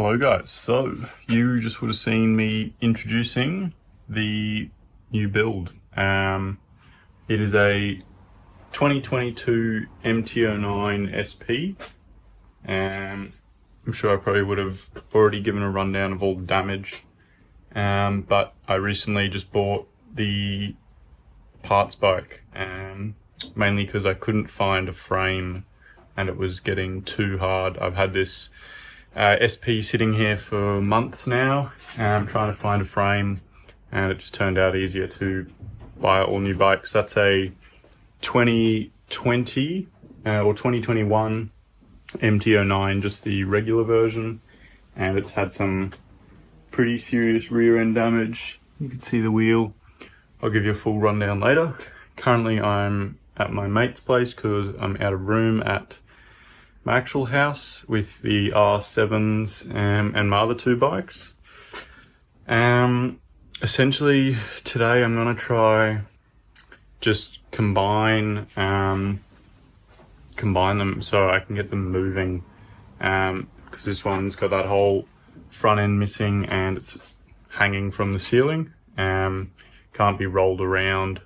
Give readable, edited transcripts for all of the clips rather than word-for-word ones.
Hello guys, so you just would have seen me introducing the new build. It is a 2022 MT09 SP. I'm sure I probably would have already given a rundown of all the damage, but I recently just bought the parts bike, mainly because I couldn't find a frame and it was getting too hard. I've had this SP sitting here for months now, trying to find a frame, and it just turned out easier to buy all new bikes. That's a 2020 or 2021 MT09, just the regular version, and it's had some pretty serious rear end damage. You can see the wheel. I'll give you a full rundown later. Currently I'm at my mate's place because I'm out of room at my actual house with the R7s and my other two bikes. Essentially today I'm gonna try just combine them so I can get them moving, because this one's got that whole front end missing and it's hanging from the ceiling. Can't be rolled around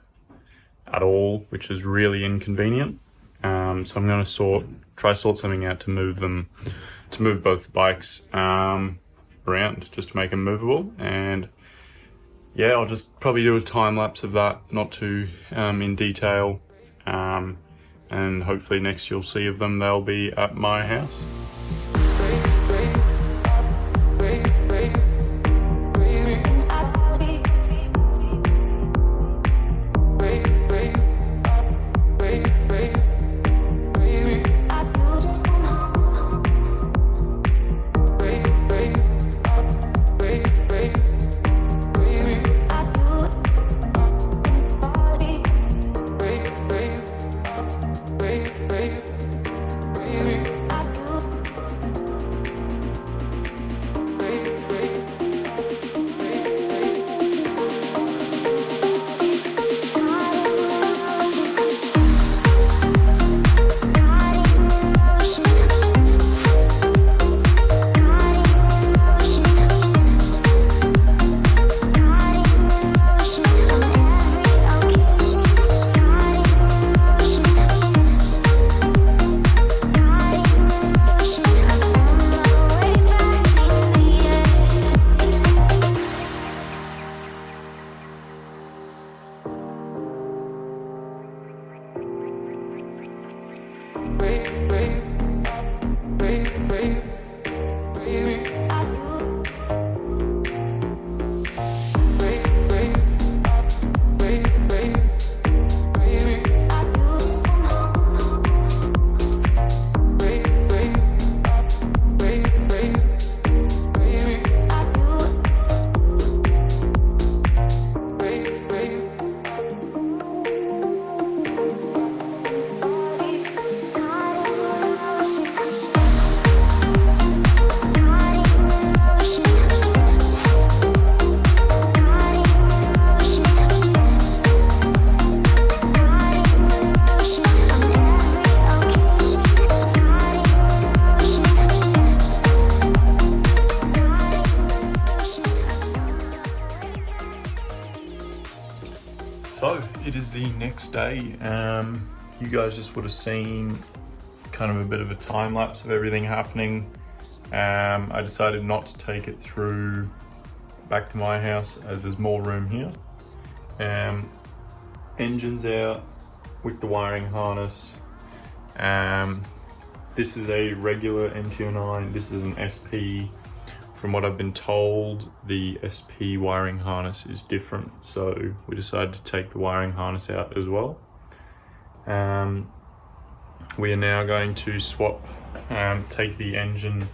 at all, which is really inconvenient. So I'm going to try sort something out to move both bikes around, just to make them movable. And yeah, I'll just probably do a time lapse of that, not too in detail. And hopefully next you'll see of them, they'll be at my house. So it is the next day. You guys just would have seen kind of a bit of a time lapse of everything happening. I decided not to take it through back to my house as there's more room here. Engine's out with the wiring harness. This is a regular MT09, this is an SP. From what I've been told, the SP wiring harness is different, so we decided to take the wiring harness out as well. We are now going to swap, take the engine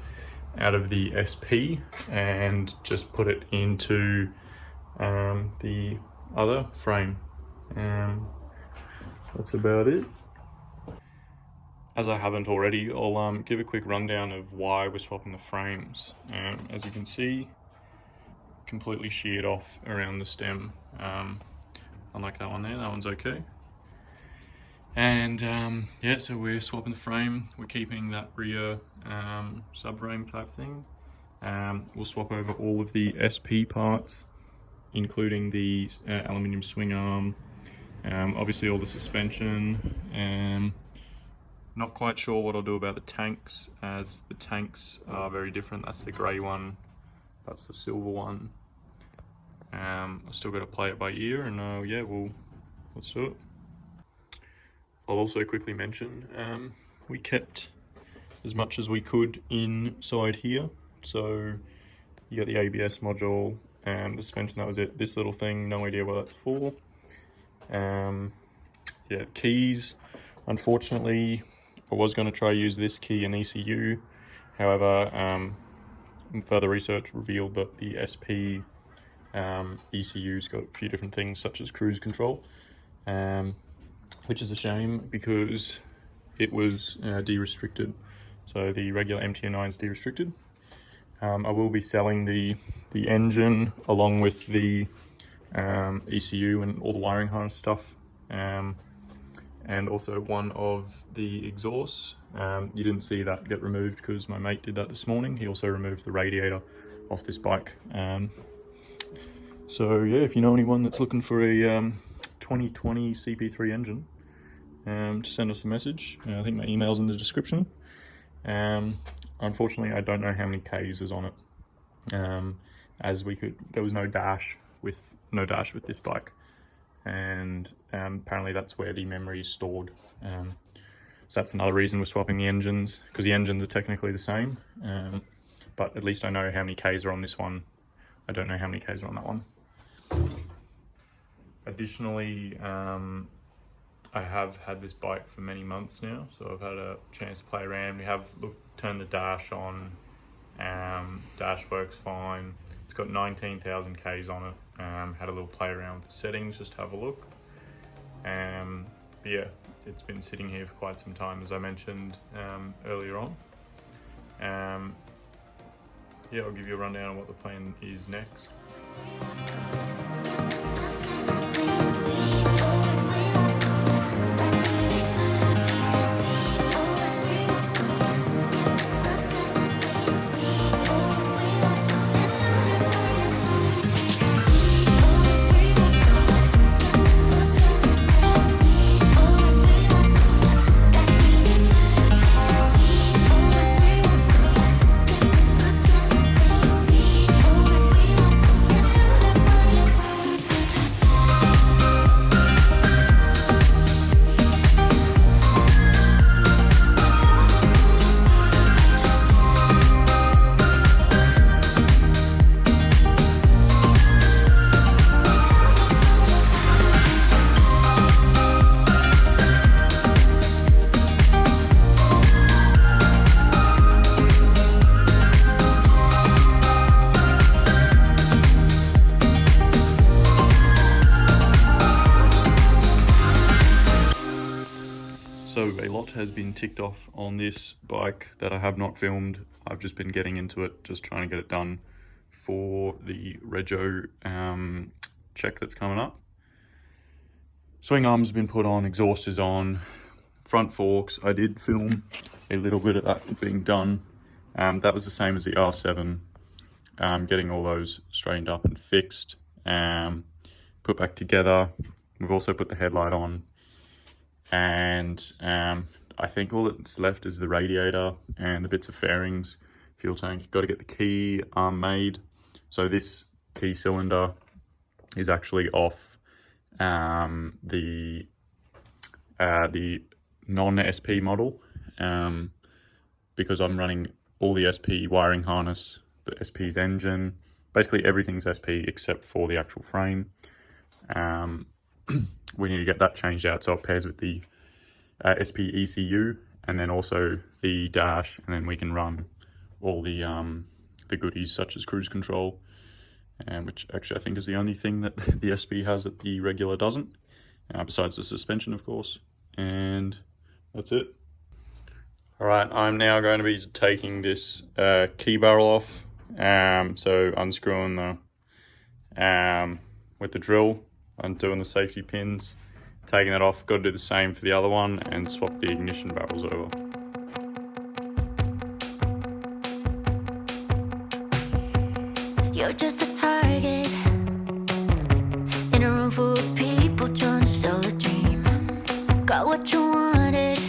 out of the SP and just put it into the other frame. That's about it. As I haven't already, I'll give a quick rundown of why we're swapping the frames. As you can see, completely sheared off around the stem. Unlike that one there, that one's okay. And yeah, so we're swapping the frame. We're keeping that rear subframe type thing. We'll swap over all of the SP parts, including the aluminium swing arm, obviously all the suspension. Not quite sure what I'll do about the tanks, as the tanks are very different. That's the grey one, that's the silver one. I've still got to play it by ear, and yeah, let's do it. I'll also quickly mention, we kept as much as we could inside here. So you got the ABS module and the suspension, that was it. This little thing, no idea what that's for. Yeah, keys, unfortunately, I was going to try use this key in ECU. However, further research revealed that the SP ECU's got a few different things such as cruise control, which is a shame because it was de-restricted. So the regular MT09 is de-restricted. I will be selling the engine along with the ECU and all the wiring harness stuff, and also one of the exhausts. You didn't see that get removed because my mate did that this morning. He also removed the radiator off this bike. So yeah, if you know anyone that's looking for a 2020 CP3 engine, just send us a message. I think my email's in the description. Unfortunately, I don't know how many Ks is on it, as there was no dash with this bike, and apparently that's where the memory is stored. So that's another reason we're swapping the engines, because the engines are technically the same, but at least I know how many Ks are on this one. I don't know how many Ks are on that one. Additionally, I have had this bike for many months now, so I've had a chance to play around. We have turned the dash on. Dash works fine. It's got 19,000 Ks on it. Had a little play around with the settings just to have a look. But yeah, it's been sitting here for quite some time, as I mentioned earlier on. Yeah, I'll give you a rundown on what the plan is next. So a lot has been ticked off on this bike that I have not filmed. I've just been getting into it, just trying to get it done for the rego check that's coming up. Swing arms have been put on, exhaust is on, front forks. I did film a little bit of that being done. That was the same as the R7. Getting all those straightened up and fixed, put back together. We've also put the headlight on. And I think all that's left is the radiator and the bits of fairings, fuel tank. Got to get the key arm made. So this key cylinder is actually off the non-SP model, because I'm running all the SP wiring harness, the SP's engine, basically everything's SP except for the actual frame. We need to get that changed out so it pairs with the SP ECU, and then also the dash, and then we can run all the goodies such as cruise control, which actually I think is the only thing that the SP has that the regular doesn't, besides the suspension of course, and that's it. Alright, I'm now going to be taking this key barrel off, so unscrewing the with the drill, undoing the safety pins, taking that off. Got to do the same for the other one and swap the ignition barrels over. You're just a target in a room full of people trying to sell a dream. Got what you wanted,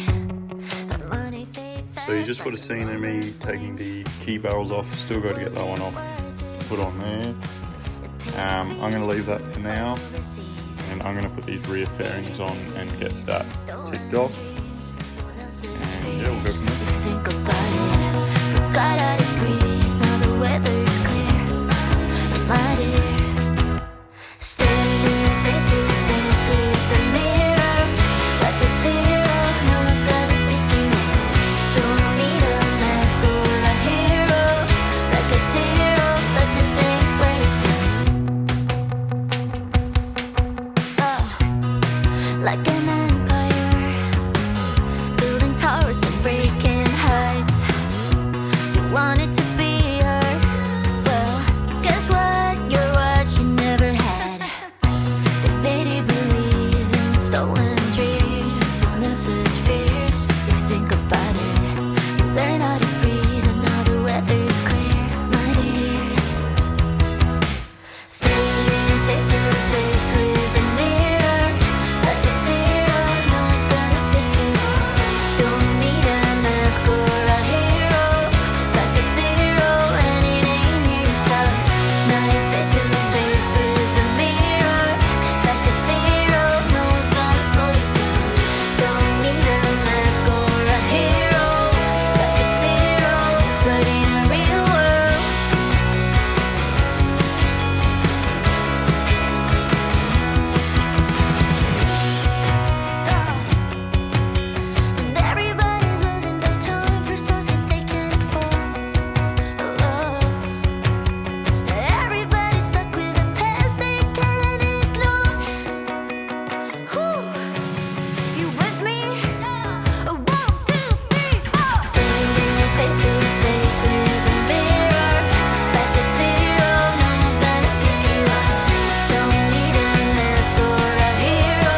but money fade fast. So you just would have seen me taking the key barrels off. Still got to get that one off, put on there. I'm going to leave that for now, and I'm going to put these rear fairings on and get that ticked off. And yeah, we'll go from there. Think about it, forgot how to breathe. Now the weather is clear, my dear. Staring face to face with the mirror, like it's zero. No one's got a picking up. Don't need a mask or a hero, like it's zero. But this ain't where it's like an empire, building towers and breaking heights. You wanted to be her, well, guess what? You're what you never had. They made you believe in stolen dreams, someone else's fears. If you think about it, you learn how to breathe, and now the weather is clear, my dear. Standing face to face with the mirror, like it's zero. No one's gonna pick it up. Don't need a mask or a hero, like it's zero, and it ain't here to stop. Now you're face to face with the mirror, like it's zero. No one's gonna slow you down. Don't need a mask or a hero, like it's zero, but in a real world. And everybody's losing their time for something they can't afford. Everybody's stuck with a past they can't ignore. You with me? 1, 2, 3, 4. Standing face to face with a mirror, like it's zero. No one's gonna pick you up. Don't need a mask or a hero,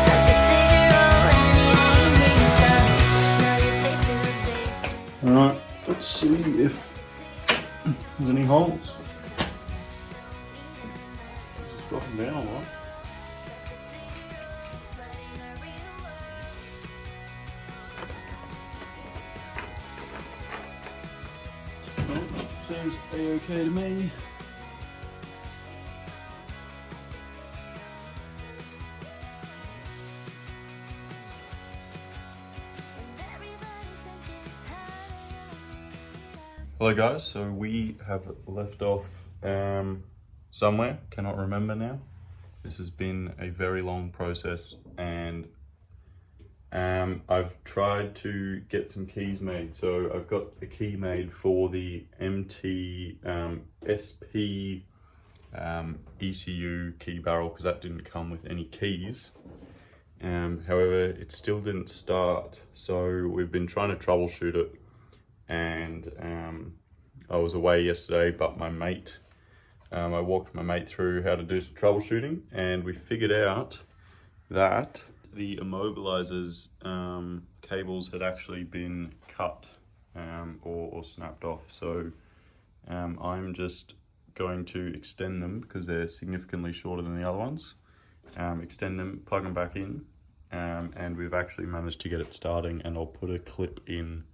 like it's zero, and it ain't here to stop. Now you're face to face. Alright, let's see if there's any holes. Just drop them down a lot. Seems a-okay to me. Hello guys, so we have left off somewhere, cannot remember now. This has been a very long process, and I've tried to get some keys made. So I've got a key made for the MT SP ECU key barrel, because that didn't come with any keys. However, it still didn't start, so we've been trying to troubleshoot it. And I was away yesterday, but my mate, I walked my mate through how to do some troubleshooting, and we figured out that the immobilizers cables had actually been cut or snapped off. So I'm just going to extend them, because they're significantly shorter than the other ones. Extend them, plug them back in, and we've actually managed to get it starting, and I'll put a clip in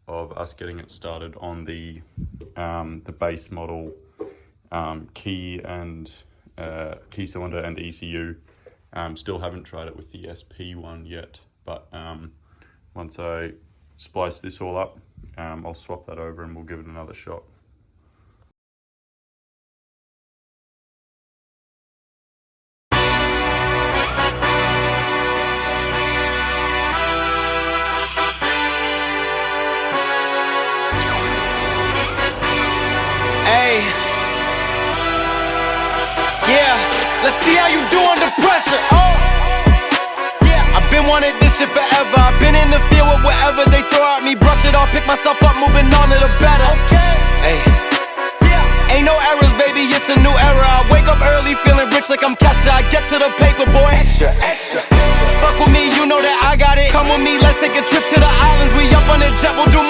of us getting it started on the base model key cylinder and ECU. Still haven't tried it with the SP one yet, but once I splice this all up, I'll swap that over and we'll give it another shot. Let's see how you do under pressure. Oh, yeah, I've been wanting this shit forever. I've been in the field with whatever they throw at me. Brush it off, pick myself up, moving on to the better. Okay, hey, yeah, ain't no errors, baby, it's a new era. I wake up early, feeling rich like I'm Kesha. I get to the paper, boy. Extra, extra. Fuck with me, you know that I got it. Come with me, let's take a trip to the islands. We up on the jet, we'll do